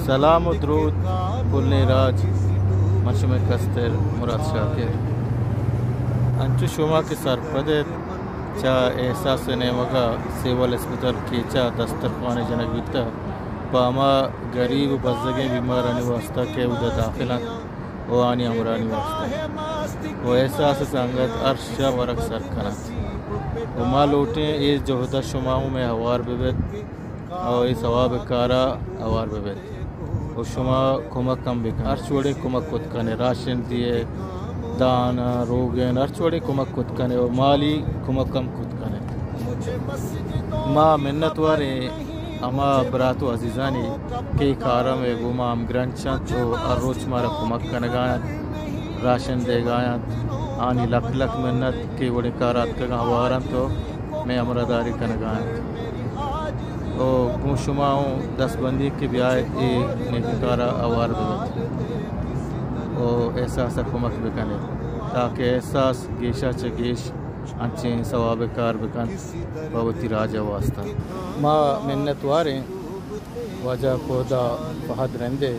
سلام و درود کل راج مشم کستر مراد شاکر انچو شما کے سرپدت چا احساس نیمگا سیول اسپتال کیچا دسترخوان جنگ بیتا باما غریب بزدگیں بیمارانی واسطہ کے ادھا داخلان و آنی امرانی واسطہ و احساس سانگت ارشا ورک سرکنات و ما لوٹیں اس جہدہ شماؤں میں ہوار ببت اور اس ثواب کارا ہوار ببت و شما کمک کم بکن ارچوڑے کمک کت کنے راشن دیے دانا روگن ارچوڑے کمک کت کنے و مالی کمک کم کت کنے ما منت وارے اما براتو عزیزانی کئی کارا میں گوما ہم گرنچان تو روچ مارا کمک کنگایاں راشن دے گایاں آنی لک لک منت کئی وڑے کارات کگا ہوارن تو میں امرداری کنگایاں او گو شماؤں دس بندی کے بیائے ای نیکارا اوار بگت او احساس کمک بکنے تاکہ احساس گیشا چگیش انچیں ثواب کار بکن بابتی راجہ واسطہ ما منت واریں وجہ کودا فہد رندے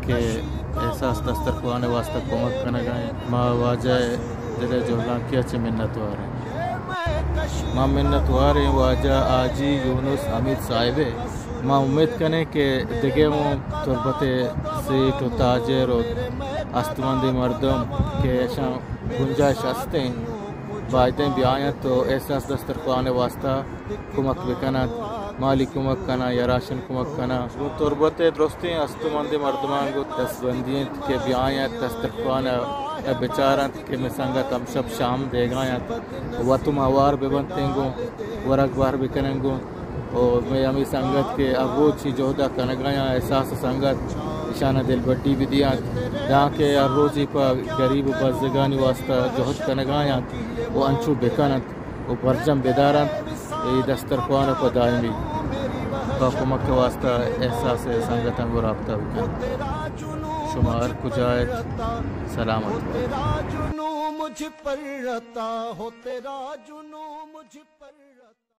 کہ احساس دسترخوان واسطہ کمک کنگائیں ما واجہ دلے جوہلان کیا چھ منت واریں ما منت واریں واجہ آجی یونس حمید صاحبے ما امید کنے کہ دگے موں تربت سیٹ و تاجر و استمندی مردم کے ایشاں گنجائش ہستیں باعدیں بھی آئیں تو احساس دسترخوان واسطہ کمک بکنات مالی کمک کنا یا راشن کمک کنا وہ تربت درستیں استمندی مردمان کو دست بندیں کے بھی آئیں دسترخوان بچارت کہ میں سنگت ہم شب شام دے گایاں و تم ہوار ببنتیں گو ورک بار بکنیں گو اور میں ہمیں سنگت کے ابو چی جوہدہ کنگایاں احساس سنگت اشانہ دل بڑی بھی دیاں جہاں کہ ہر روزی پا غریب بزدگانی واسطہ جوہد کنگایاں وہ انچو بکنت و پرجم بیدارت ای دسترخوان پا دائمی با کمک کے واسطہ احساس سنگت انگو رابطہ بکن شمار کجایت سلامت تیرا جنوں مجھ پر رتا ہو تیرا جنوں مجھ پر